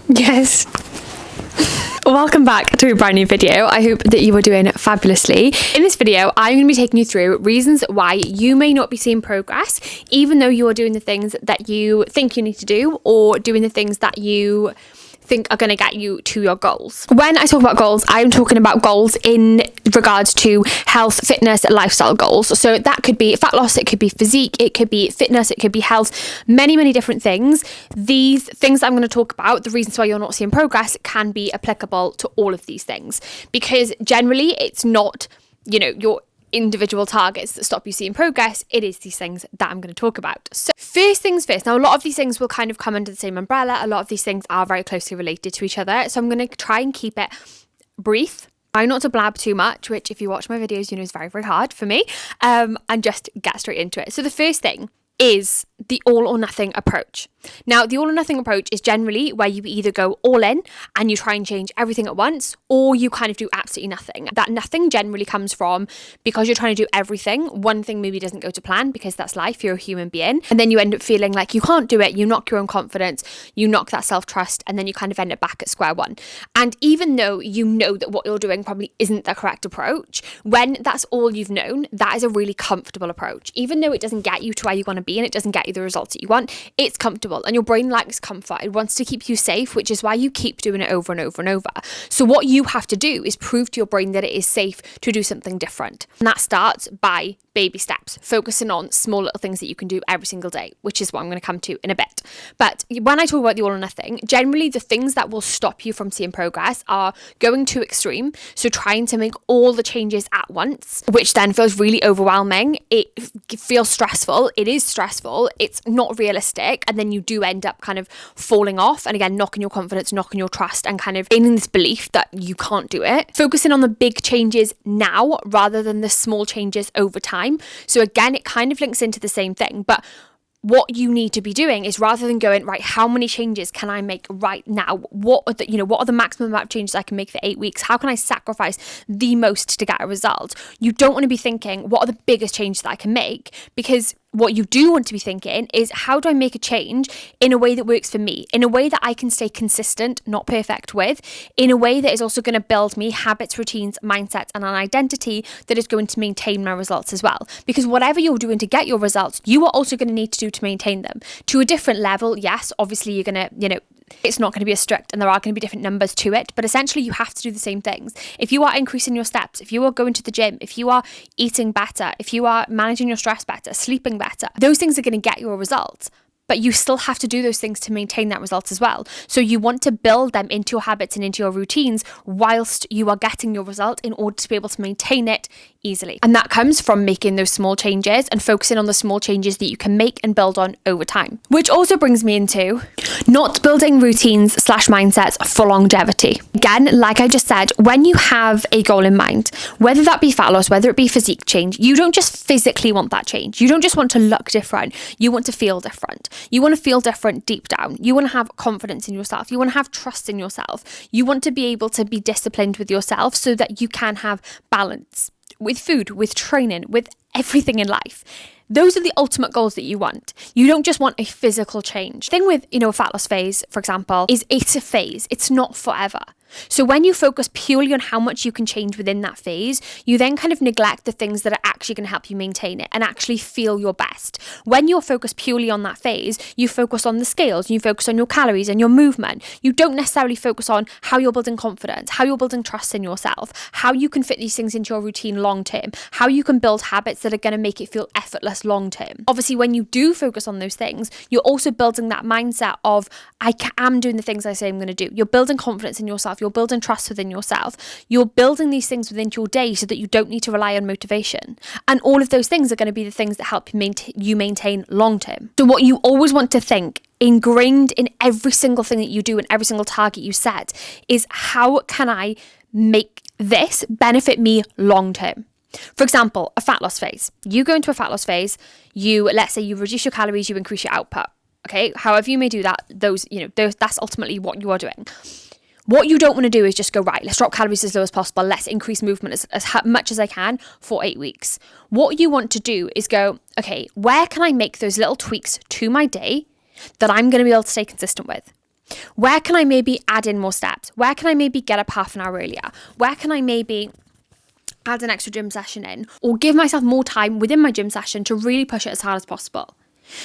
Yes. Welcome back to a brand new video. I hope that you are doing fabulously. In this video, I'm going to be taking you through reasons why you may not be seeing progress, even though you are doing the things that you think you need to do, or doing the things that you think are going to get you to your goals. When I talk about goals, I'm talking about goals in regards to health, fitness, lifestyle goals. So that could be fat loss, it could be physique, it could be fitness, it could be health, many different things. These things I'm going to talk about, the reasons why you're not seeing progress, can be applicable to all of these things, because generally it's not, your individual targets that stop you seeing progress. It is these things that I'm going to talk about. So first things first. Now, a lot of these things will kind of come under the same umbrella. A lot of these things are very closely related to each other. So I'm going to try and keep it brief. Try not to blab too much, which if you watch my videos, is very, very hard for me, and just get straight into it. So the first thing is the all or nothing approach. Now, the all or nothing approach is generally where you either go all in and you try and change everything at once, or you kind of do absolutely nothing. That nothing generally comes from because you're trying to do everything. One thing maybe doesn't go to plan, because that's life, you're a human being. And then you end up feeling like you can't do it, you knock your own confidence, you knock that self-trust, and then you kind of end up back at square one. And even though you know that what you're doing probably isn't the correct approach, when that's all you've known, that is a really comfortable approach. Even though it doesn't get you to where you want to be and it doesn't get you the results that you want, it's comfortable. And your brain likes comfort. It wants to keep you safe, which is why you keep doing it over and over and over. So what you have to do is prove to your brain that it is safe to do something different. And that starts by baby steps, focusing on small little things that you can do every single day, which is what I'm going to come to in a bit. But when I talk about the all or nothing, generally the things that will stop you from seeing progress are going too extreme. So trying to make all the changes at once, which then feels really overwhelming. It feels stressful. It is stressful. It's not realistic. And then you do end up kind of falling off, and again, knocking your confidence, knocking your trust, and kind of gaining this belief that you can't do it. Focusing on the big changes now rather than the small changes over time. So again, it kind of links into the same thing, but what you need to be doing is, rather than going, right, how many changes can I make right now? What are the maximum amount of changes I can make for 8 weeks? How can I sacrifice the most to get a result? You don't want to be thinking, what are the biggest changes that I can make? Because what you do want to be thinking is, how do I make a change in a way that works for me, in a way that I can stay consistent, not perfect with, in a way that is also going to build me habits, routines, mindsets, and an identity that is going to maintain my results as well. Because whatever you're doing to get your results, you are also going to need to do to maintain them to a different level. Yes, obviously you're going to, it's not going to be as strict, and there are going to be different numbers to it, but essentially you have to do the same things. If you are increasing your steps, if you are going to the gym, if you are eating better, if you are managing your stress better, sleeping better, those things are going to get you a result. But you still have to do those things to maintain that result as well. So you want to build them into your habits and into your routines whilst you are getting your result, in order to be able to maintain it easily. And that comes from making those small changes and focusing on the small changes that you can make and build on over time. Which also brings me into not building routines / mindsets for longevity. Again, like I just said, when you have a goal in mind, whether that be fat loss, whether it be physique change, you don't just physically want that change. You don't just want to look different. You want to feel different. You want to feel different deep down. You want to have confidence in yourself. You want to have trust in yourself. You want to be able to be disciplined with yourself so that you can have balance with food, with training, with everything in life. Those are the ultimate goals that you want. You don't just want a physical change. The thing with, a fat loss phase, for example, is it's a phase. It's not forever. So when you focus purely on how much you can change within that phase, you then kind of neglect the things that are actually going to help you maintain it and actually feel your best. When you're focused purely on that phase, you focus on the scales, you focus on your calories and your movement. You don't necessarily focus on how you're building confidence, how you're building trust in yourself, how you can fit these things into your routine long term, how you can build habits that are going to make it feel effortless long term. Obviously, when you do focus on those things, you're also building that mindset of, I am doing the things I say I'm going to do. You're building confidence in yourself. You're building trust within yourself. You're building these things within your day so that you don't need to rely on motivation. And all of those things are going to be the things that help you maintain long term. So what you always want to think, ingrained in every single thing that you do and every single target you set, is, how can I make this benefit me long term? For example, a fat loss phase. You go into a fat loss phase, let's say you reduce your calories, you increase your output. Okay, however you may do that, that's ultimately what you are doing. What you don't want to do is just go, right, let's drop calories as low as possible. Let's increase movement as much as I can for 8 weeks. What you want to do is go, okay, where can I make those little tweaks to my day that I'm going to be able to stay consistent with? Where can I maybe add in more steps? Where can I maybe get up half an hour earlier? Where can I maybe add an extra gym session in, or give myself more time within my gym session to really push it as hard as possible?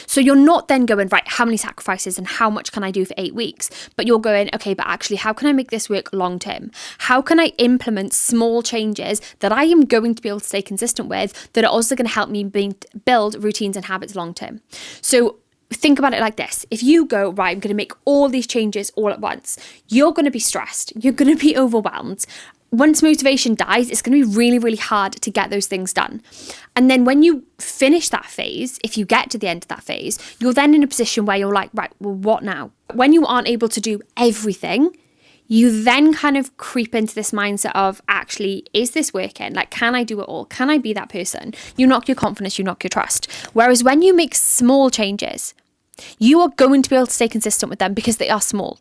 So you're not then going, right, how many sacrifices and how much can I do for 8 weeks? But you're going, okay, but actually, how can I make this work long term? How can I implement small changes that I am going to be able to stay consistent with, that are also going to help me build routines and habits long term? So think about it like this. If you go, right, I'm going to make all these changes all at once, you're going to be stressed. You're going to be overwhelmed. Once motivation dies, it's going to be really, really hard to get those things done. And then when you finish that phase, if you get to the end of that phase, you're then in a position where you're like, right, well, what now? When you aren't able to do everything, you then kind of creep into this mindset of, actually, is this working? Like, can I do it all? Can I be that person? You knock your confidence, you knock your trust. Whereas when you make small changes, you are going to be able to stay consistent with them because they are small.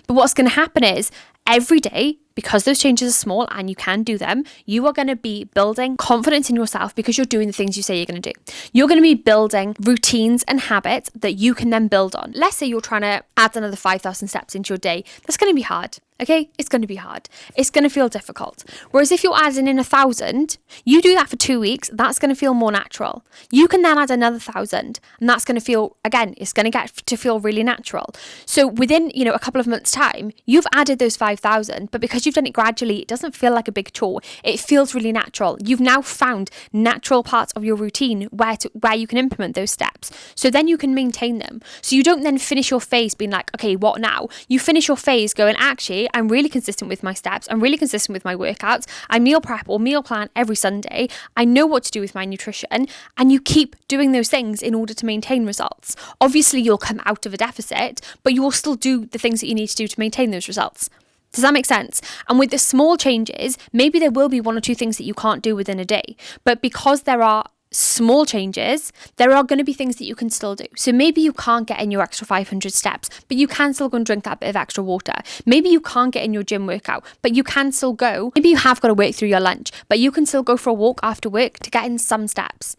But what's going to happen is every day, because those changes are small and you can do them, you are going to be building confidence in yourself because you're doing the things you say you're going to do. You're going to be building routines and habits that you can then build on. Let's say you're trying to add another 5,000 steps into your day. That's going to be hard. Okay, it's going to be hard. It's going to feel difficult. Whereas if you're adding in 1,000, you do that for 2 weeks, that's going to feel more natural. You can then add another 1,000 and that's going to feel, again, it's going to get to feel really natural. So within, a couple of months' time, you've added those 5,000, but because you've done it gradually, it doesn't feel like a big chore. It feels really natural. You've now found natural parts of your routine where you can implement those steps. So then you can maintain them. So you don't then finish your phase being like, okay, what now? You finish your phase going, actually, I'm really consistent with my steps. I'm really consistent with my workouts. I meal prep or meal plan every Sunday. I know what to do with my nutrition. And you keep doing those things in order to maintain results. Obviously, you'll come out of a deficit, but you will still do the things that you need to do to maintain those results. Does that make sense? And with the small changes, maybe there will be 1 or 2 things that you can't do within a day. But because there are small changes, there are going to be things that you can still do. So maybe you can't get in your extra 500 steps, but you can still go and drink that bit of extra water. Maybe you can't get in your gym workout, but you can still go. Maybe you have got to work through your lunch, but you can still go for a walk after work to get in some steps.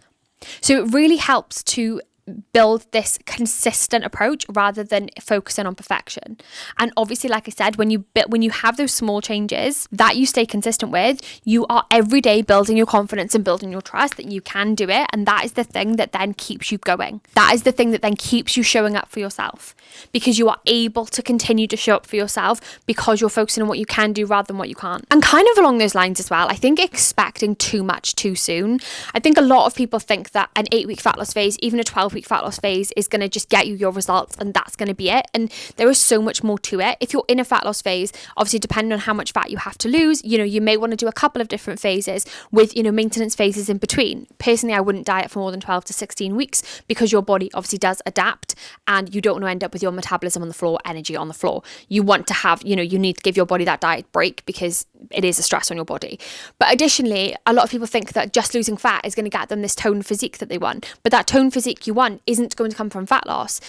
So it really helps to build this consistent approach rather than focusing on perfection. And obviously, like I said, when you have those small changes that you stay consistent with, you are every day building your confidence and building your trust that you can do it. And that is the thing that then keeps you going. That is the thing that then keeps you showing up for yourself, because you are able to continue to show up for yourself because you're focusing on what you can do rather than what you can't. And kind of along those lines as well, I think expecting too much too soon. I think a lot of people think that an 8-week fat loss phase, even a 12-week fat loss phase, is going to just get you your results and that's going to be it. And there is so much more to it. If you're in a fat loss phase, obviously depending on how much fat you have to lose, you may want to do a couple of different phases with, maintenance phases in between. Personally, I wouldn't diet for more than 12 to 16 weeks because your body obviously does adapt and you don't want to end up with your metabolism on the floor, energy on the floor. You want to have, you need to give your body that diet break because it is a stress on your body. But additionally, a lot of people think that just losing fat is going to get them this toned physique that they want. But that toned physique you want isn't going to come from fat loss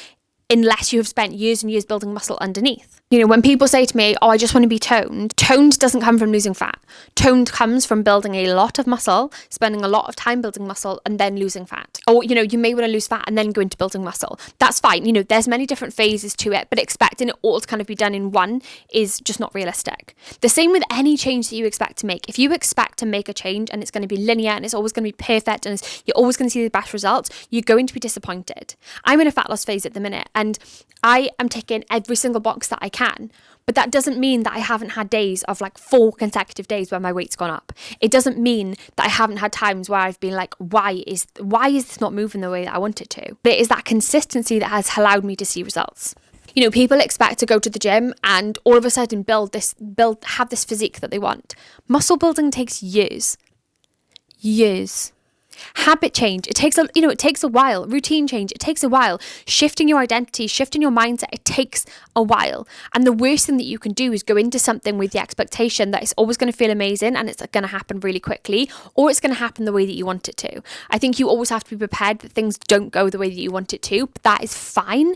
unless you have spent years and years building muscle underneath. When people say to me, oh, I just want to be toned doesn't come from losing fat. Toned comes from building a lot of muscle, spending a lot of time building muscle and then losing fat. Or, you may want to lose fat and then go into building muscle. That's fine. There's many different phases to it, but expecting it all to kind of be done in one is just not realistic. The same with any change that you expect to make. If you expect to make a change and it's going to be linear and it's always going to be perfect and you're always going to see the best results, you're going to be disappointed. I'm in a fat loss phase at the minute and I am ticking every single box that I can, but that doesn't mean that I haven't had days of 4 consecutive days where my weight's gone up. It doesn't mean that I haven't had times where I've been like, why is this not moving the way that I want it to? But it is that consistency that has allowed me to see results. People expect to go to the gym and all of a sudden have this physique that they want. Muscle building takes years. Habit change, it takes a while. Routine change, it takes a while. Shifting your identity, shifting your mindset, it takes a while. And the worst thing that you can do is go into something with the expectation that it's always going to feel amazing and it's going to happen really quickly, or it's going to happen the way that you want it to. I think you always have to be prepared that things don't go the way that you want it to, but that is fine.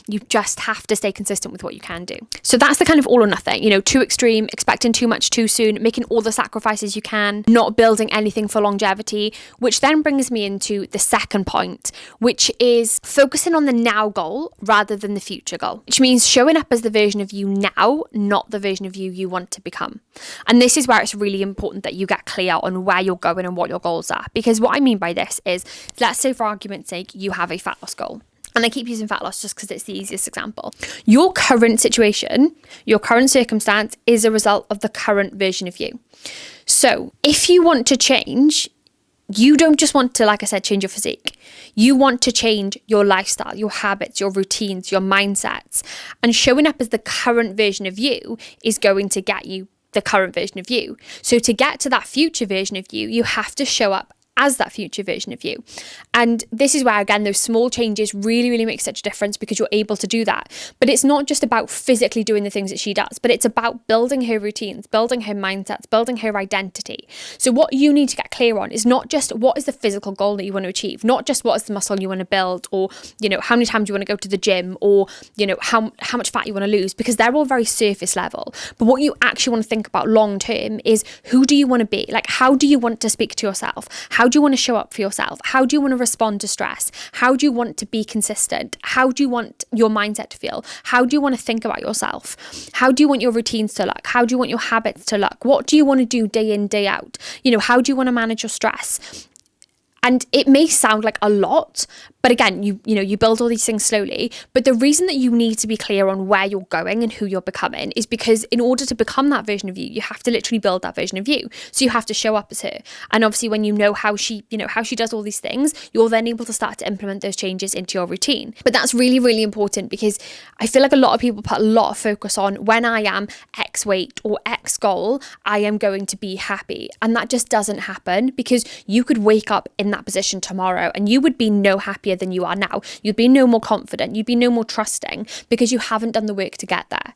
You just have to stay consistent with what you can do. So that's the kind of all or nothing, too extreme, expecting too much too soon, making all the sacrifices you can, not building anything for longevity, which then brings me into the second point, which is focusing on the now goal rather than the future goal, which means showing up as the version of you now, not the version of you want to become. And this is where it's really important that you get clear on where you're going and what your goals are. Because what I mean by this is, let's say for argument's sake, you have a fat loss goal. And I keep using fat loss just because it's the easiest example. Your current situation, your current circumstance is a result of the current version of you. So if you want to change, you don't just want to, like I said, change your physique. You want to change your lifestyle, your habits, your routines, your mindsets. And showing up as the current version of you is going to get you the current version of you. So to get to that future version of you, you have to show up as that future version of you. And this is where, again, those small changes really, really make such a difference because you're able to do that. But it's not just about physically doing the things that she does, but it's about building her routines, building her mindsets, building her identity. So what you need to get clear on is not just what is the physical goal that you want to achieve, not just what is the muscle you want to build, or, how many times you want to go to the gym, or, how much fat you want to lose, because they're all very surface level. But what you actually want to think about long term is, who do you want to be? Like, how do you want to speak to yourself? How do you want to show up for yourself? How do you want to respond to stress? How do you want to be consistent? How do you want your mindset to feel? How do you want to think about yourself? How do you want your routines to look? How do you want your habits to look? What do you want to do day in, day out? How do you want to manage your stress? And it may sound like a lot, but again, you build all these things slowly. But the reason that you need to be clear on where you're going and who you're becoming is because in order to become that version of you, you have to literally build that version of you. So you have to show up as her. And obviously when you know how she does all these things, you're then able to start to implement those changes into your routine. But that's really, really important, because I feel like a lot of people put a lot of focus on, when I am X weight or X goal, I am going to be happy. And that just doesn't happen, because you could wake up in that position tomorrow and you would be no happier than you are now. You'd be no more confident. You'd be no more trusting, because you haven't done the work to get there.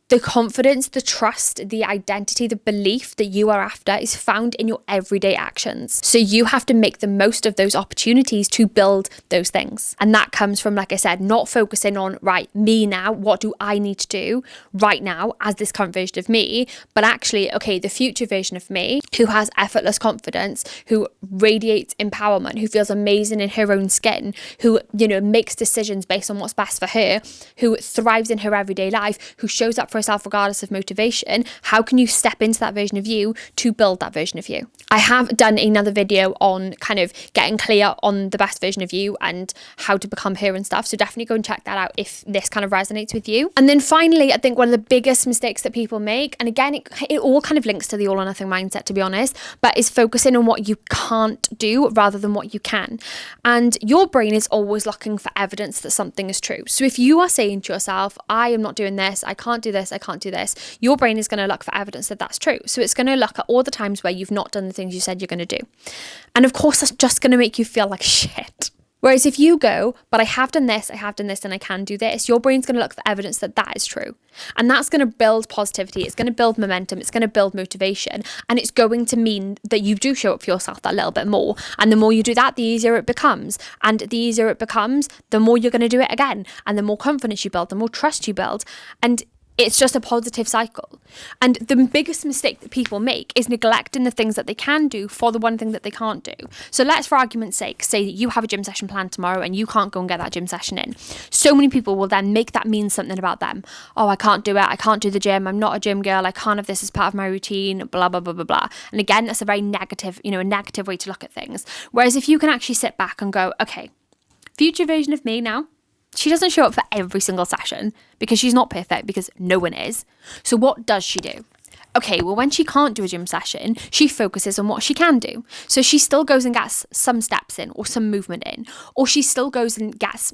The confidence, the trust, the identity, the belief that you are after is found in your everyday actions. So you have to make the most of those opportunities to build those things. And that comes from, like I said, not focusing on, right, me now, what do I need to do right now as this current version of me, but actually, okay, the future version of me, who has effortless confidence, who radiates empowerment, who feels amazing in her own skin, who, makes decisions based on what's best for her, who thrives in her everyday life, who shows up for herself regardless of motivation. How can you step into that version of you to build that version of you? I have done another video on kind of getting clear on the best version of you and how to become her and stuff, so definitely go and check that out if this kind of resonates with you. And then finally, I think one of the biggest mistakes that people make, and again, it all kind of links to the all or nothing mindset, to be honest, but is focusing on what you can't do rather than what you can. And your brain is always looking for evidence that something is true. So if you are saying to yourself, I am not doing this, I can't do this, I can't do this, your brain is going to look for evidence that that's true. So it's going to look at all the times where you've not done the things you said you're going to do. And of course, that's just going to make you feel like shit. Whereas if you go, but I have done this, and I can do this, your brain's going to look for evidence that that is true. And that's going to build positivity. It's going to build momentum. It's going to build motivation. And it's going to mean that you do show up for yourself that little bit more. And the more you do that, the easier it becomes. And the easier it becomes, the more you're going to do it again. And the more confidence you build, the more trust you build. And it's just a positive cycle. And the biggest mistake that people make is neglecting the things that they can do for the one thing that they can't do. So let's, for argument's sake, say that you have a gym session planned tomorrow and you can't go and get that gym session in. So many people will then make that mean something about them. Oh, I can't do it. I can't do the gym. I'm not a gym girl. I can't have this as part of my routine, blah, blah, blah, blah, blah. And again, that's a very negative, a negative way to look at things. Whereas if you can actually sit back and go, okay, future version of me now, she doesn't show up for every single session because she's not perfect, because no one is. So what does she do? Okay, well, when she can't do a gym session, she focuses on what she can do. So she still goes and gets some steps in or some movement in, or she still goes and gets,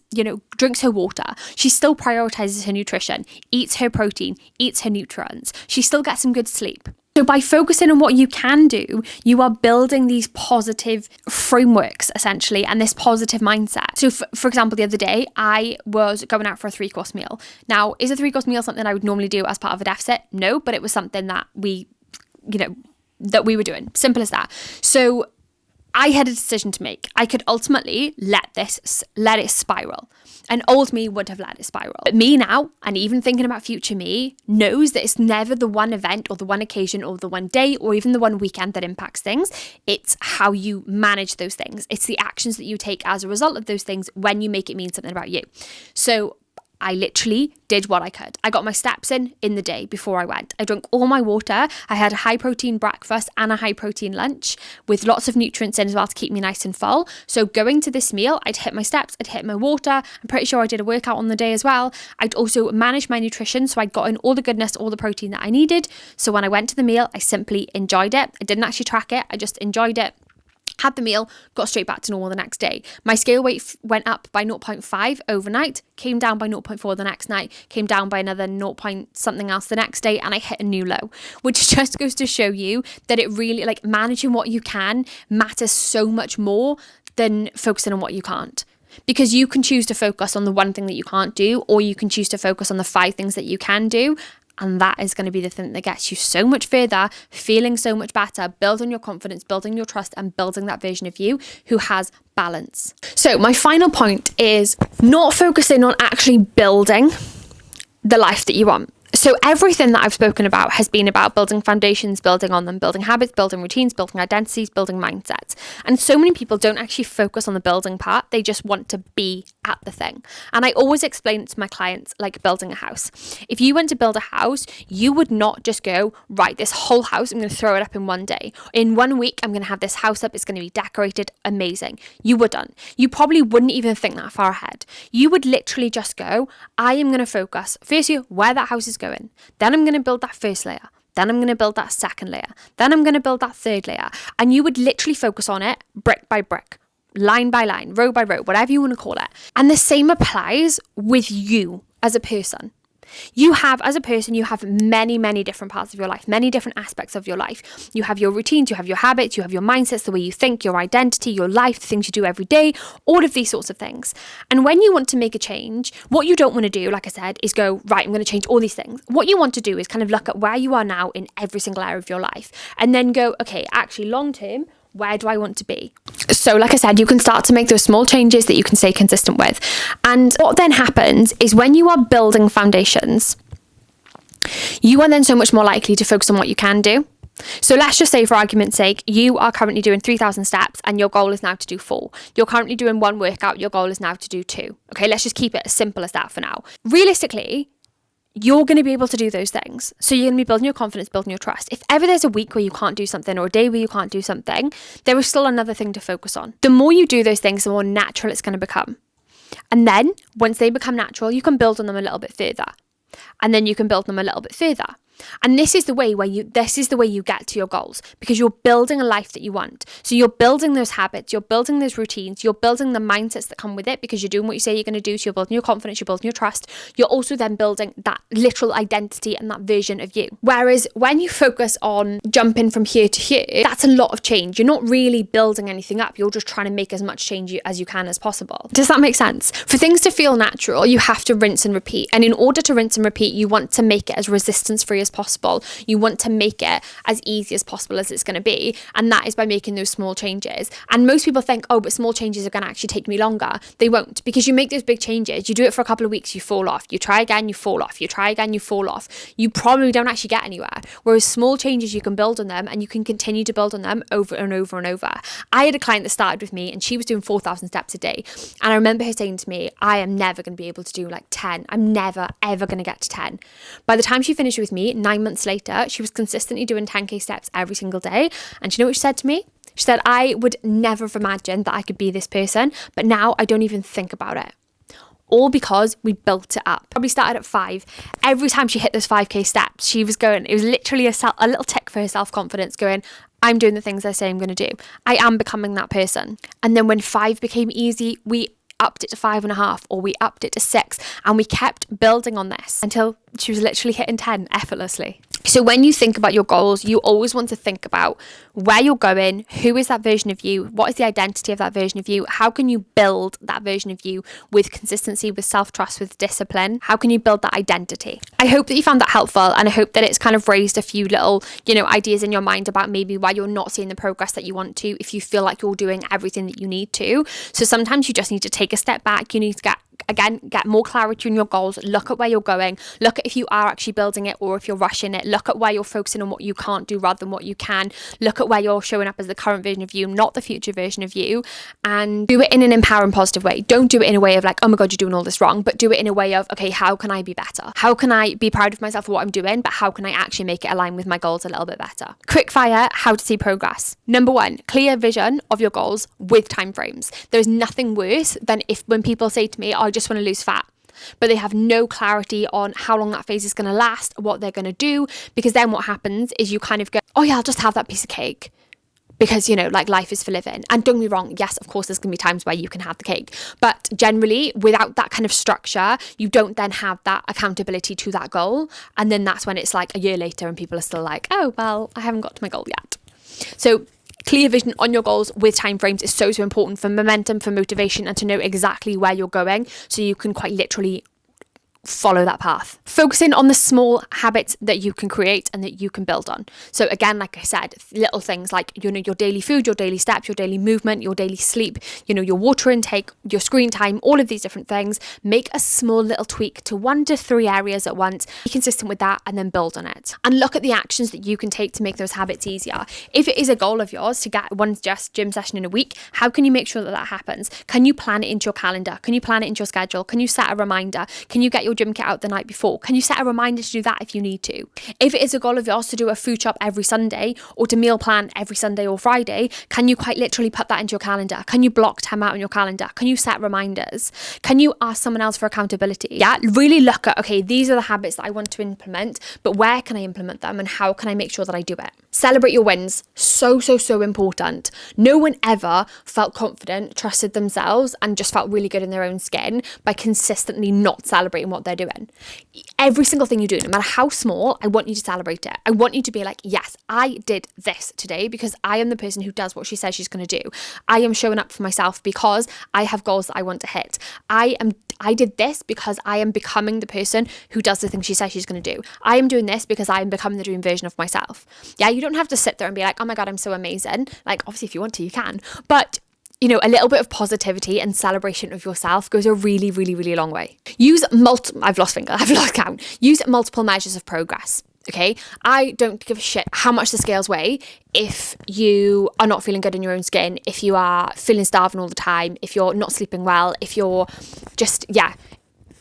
drinks her water. She still prioritizes her nutrition, eats her protein, eats her nutrients. She still gets some good sleep. So by focusing on what you can do, you are building these positive frameworks, essentially, and this positive mindset. So for example, the other day, I was going out for a 3-course meal. Now, is a 3-course meal something I would normally do as part of a deficit? No, but it was something that we were doing. Simple as that. So I had a decision to make. I could ultimately let it spiral. And old me would have let it spiral. But me now, and even thinking about future me, knows that it's never the one event or the one occasion or the one day or even the one weekend that impacts things. It's how you manage those things. It's the actions that you take as a result of those things when you make it mean something about you. So I literally did what I could. I got my steps in the day before I went. I drank all my water. I had a high protein breakfast and a high protein lunch with lots of nutrients in as well to keep me nice and full. So going to this meal, I'd hit my steps, I'd hit my water. I'm pretty sure I did a workout on the day as well. I'd also managed my nutrition. So I'd gotten all the goodness, all the protein that I needed. So when I went to the meal, I simply enjoyed it. I didn't actually track it. I just enjoyed it. Had the meal, got straight back to normal the next day. My scale weight went up by 0.5 overnight, came down by 0.4 the next night, came down by another 0. something else the next day, and I hit a new low, which just goes to show you that it really, like, managing what you can matters so much more than focusing on what you can't. Because you can choose to focus on the one thing that you can't do, or you can choose to focus on the 5 things that you can do. And that is going to be the thing that gets you so much further, feeling so much better, building your confidence, building your trust, and building that version of you who has balance. So my final point is not focusing on actually building the life that you want. So everything that I've spoken about has been about building foundations, building on them, building habits, building routines, building identities, building mindsets. And so many people don't actually focus on the building part. They just want to be at the thing. And I always explain it to my clients like building a house. If you went to build a house, you would not just go, right, this whole house, I'm going to throw it up in one day. In 1 week, I'm going to have this house up. It's going to be decorated, amazing. You wouldn't. You probably wouldn't even think that far ahead. You would literally just go, I am going to focus, firstly, where that house is going. Then I'm going to build that first layer. Then I'm going to build that second layer. Then I'm going to build that third layer. And you would literally focus on it brick by brick, line by line, row by row, whatever you want to call it. And the same applies with you as a person. You have, as a person, you have many, many different parts of your life, many different aspects of your life. You have your routines, you have your habits, you have your mindsets, the way you think, your identity, your life, the things you do every day, all of these sorts of things. And when you want to make a change, what you don't want to do, like I said, is go, right, I'm going to change all these things. What you want to do is kind of look at where you are now in every single area of your life and then go, okay, actually long term, where do I want to be? So like I said, you can start to make those small changes that you can stay consistent with. And what then happens is when you are building foundations, you are then so much more likely to focus on what you can do. So let's just say, for argument's sake, you are currently doing 3,000 steps and your goal is now to do 4. You're currently doing 1 workout, your goal is now to do 2. Okay, let's just keep it as simple as that for now. Realistically, you're going to be able to do those things. So you're going to be building your confidence, building your trust. If ever there's a week where you can't do something or a day where you can't do something, there is still another thing to focus on. The more you do those things, the more natural it's going to become. And then once they become natural, you can build on them a little bit further. And then you can build them a little bit further. And this is the way you get to your goals, because you're building a life that you want. So you're building those habits, you're building those routines, you're building the mindsets that come with it, because you're doing what you say you're going to do. So you're building your confidence, you're building your trust. You're also then building that literal identity and that version of you. Whereas when you focus on jumping from here to here, that's a lot of change. You're not really building anything up. You're just trying to make as much change as you can as possible. Does that make sense? For things to feel natural, you have to rinse and repeat. And in order to rinse and repeat, you want to make it as resistance free as possible. You want to make it as easy as possible as it's going to be, and that is by making those small changes. And most people think, oh, but small changes are going to actually take me longer. They won't, because you make those big changes, you do it for a couple of weeks, you fall off, you try again, you fall off, you try again, you fall off. You probably don't actually get anywhere. Whereas small changes, you can build on them, and you can continue to build on them over and over and over. I had a client that started with me and she was doing 4,000 steps a day, and I remember her saying to me, I am never going to be able to do like 10. I'm never ever going to get to 10. By the time she finished with me, 9 months later, she was consistently doing 10k steps every single day. And do you know what she said to me? She said, I would never have imagined that I could be this person, but now I don't even think about it. All because we built it up. Probably started at 5. Every time she hit those 5k steps, she was going, it was literally a little tick for her self-confidence, going, I'm doing the things I say I'm going to do. I am becoming that person. And then when 5 became easy, we upped it to 5.5, or we upped it to 6, and we kept building on this until she was literally hitting 10 effortlessly. So when you think about your goals, you always want to think about where you're going, who is that version of you, what is the identity of that version of you, how can you build that version of you with consistency, with self-trust, with discipline, how can you build that identity? I hope that you found that helpful, and I hope that it's kind of raised a few little, ideas in your mind about maybe why you're not seeing the progress that you want to, if you feel like you're doing everything that you need to. So sometimes you just need to take a step back. You need to get more clarity on your goals, look at where you're going, look at if you are actually building it or if you're rushing it, look at where you're focusing on what you can't do rather than what you can, look at where you're showing up as the current version of you, not the future version of you, and do it in an empowering, positive way. Don't do it in a way of like, oh my God, you're doing all this wrong, but do it in a way of, okay, how can I be better? How can I be proud of myself for what I'm doing, but how can I actually make it align with my goals a little bit better? Quick fire, how to see progress. Number one, clear vision of your goals with timeframes. There's nothing worse than when people say to me, oh, I just want to lose fat, but they have no clarity on how long that phase is going to last, what they're going to do, because then what happens is you kind of go, oh yeah, I'll just have that piece of cake because, life is for living. And don't get me wrong, yes, of course, there's going to be times where you can have the cake, but generally without that kind of structure, you don't then have that accountability to that goal. And then that's when it's like a year later and people are still like, oh, well, I haven't got to my goal yet. So clear vision on your goals with timeframes is so important for momentum, for motivation, and to know exactly where you're going so you can quite literally follow that path. Focusing on the small habits that you can create and that you can build on. So again, like I said, little things like, your daily food, your daily steps, your daily movement, your daily sleep, your water intake, your screen time, all of these different things. Make a small little tweak to 1 to 3 areas at once. Be consistent with that and then build on it. And look at the actions that you can take to make those habits easier. If it is a goal of yours to get one just gym session in a week, how can you make sure that that happens? Can you plan it into your calendar? Can you plan it into your schedule? Can you set a reminder? Can you get your gym kit out the night before? Can you set a reminder to do that if you need to? If it is a goal of yours to do a food shop every Sunday or to meal plan every Sunday or Friday, can you quite literally put that into your calendar? Can you block time out in your calendar? Can you set reminders? Can you ask someone else for accountability? Yeah, really look at, okay, these are the habits that I want to implement, but where can I implement them and how can I make sure that I do it? Celebrate your wins. So important. No one ever felt confident, trusted themselves, and just felt really good in their own skin by consistently not celebrating what they're doing. Every single thing you do, no matter how small, I want you to celebrate it. I want you to be like, yes, I did this today because I am the person who does what she says she's going to do. I am showing up for myself because I have goals that I want to hit. I did this because I am becoming the person who does the thing she says she's going to do. I am doing this because I am becoming the dream version of myself. Yeah, you don't have to sit there and be like, oh my God, I'm so amazing. Like, obviously, if you want to, you can. But a little bit of positivity and celebration of yourself goes a really, really, really long way. I've lost count. Use multiple measures of progress. Okay, I don't give a shit how much the scales weigh if you are not feeling good in your own skin, if you are feeling starving all the time, if you're not sleeping well, if you're just,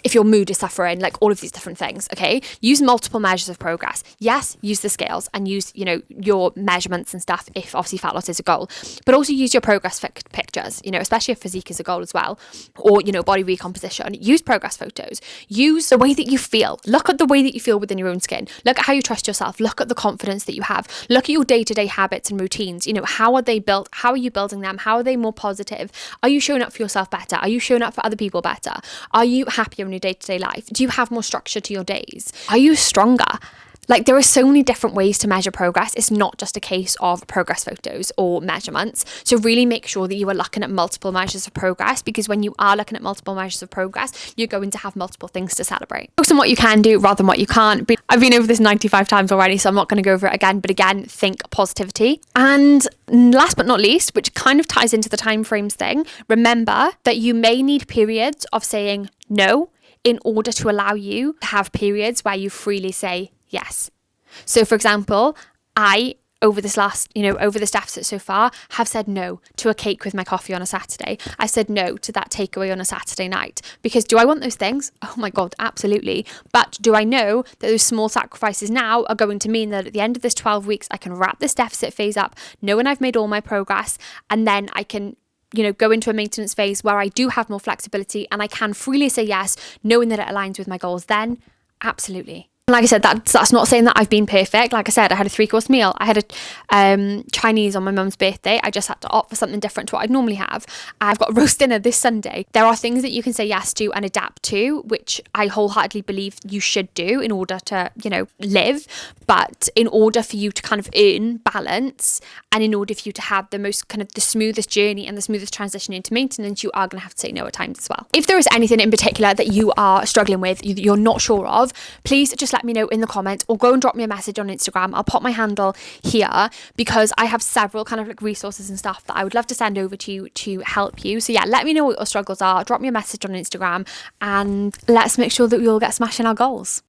if your mood is suffering, like all of these different things, okay? Use multiple measures of progress. Yes, use the scales and use, your measurements and stuff if obviously fat loss is a goal, but also use your progress pictures, especially if physique is a goal as well, or, body recomposition. Use progress photos. Use the way that you feel. Look at the way that you feel within your own skin. Look at how you trust yourself. Look at the confidence that you have. Look at your day-to-day habits and routines. How are they built? How are you building them? How are they more positive? Are you showing up for yourself better? Are you showing up for other people better? Are you happier in your day-to-day life? Do you have more structure to your days? Are you stronger? Like, there are so many different ways to measure progress. It's not just a case of progress photos or measurements. So really make sure that you are looking at multiple measures of progress, because when you are looking at multiple measures of progress, you're going to have multiple things to celebrate. Focus on what you can do rather than what you can't. I've been over this 95 times already, so I'm not going to go over it again. But again, think positivity. And last but not least, which kind of ties into the timeframes thing, remember that you may need periods of saying no in order to allow you to have periods where you freely say yes. So for example, over this deficit so far, have said no to a cake with my coffee on a Saturday. I said no to that takeaway on a Saturday night. Because do I want those things? Oh my God, absolutely. But do I know that those small sacrifices now are going to mean that at the end of this 12 weeks, I can wrap this deficit phase up, knowing I've made all my progress, and then I can go into a maintenance phase where I do have more flexibility and I can freely say yes, knowing that it aligns with my goals then? Absolutely. Like I said, that's not saying that I've been perfect. Like I said, I had a 3-course meal. I had a Chinese on my mum's birthday. I just had to opt for something different to what I'd normally have. I've got a roast dinner this Sunday. There are things that you can say yes to and adapt to, which I wholeheartedly believe you should do in order to, live. But in order for you to kind of earn balance, and in order for you to have the most kind of the smoothest journey and the smoothest transition into maintenance, you are going to have to say no at times as well. If there is anything in particular that you are struggling with, you're not sure of, please just let me know in the comments, or go and drop me a message on Instagram. I'll pop my handle here, because I have several kind of like resources and stuff that I would love to send over to you to help you. So yeah, let me know what your struggles are. Drop me a message on Instagram, and let's make sure that we all get smashing our goals.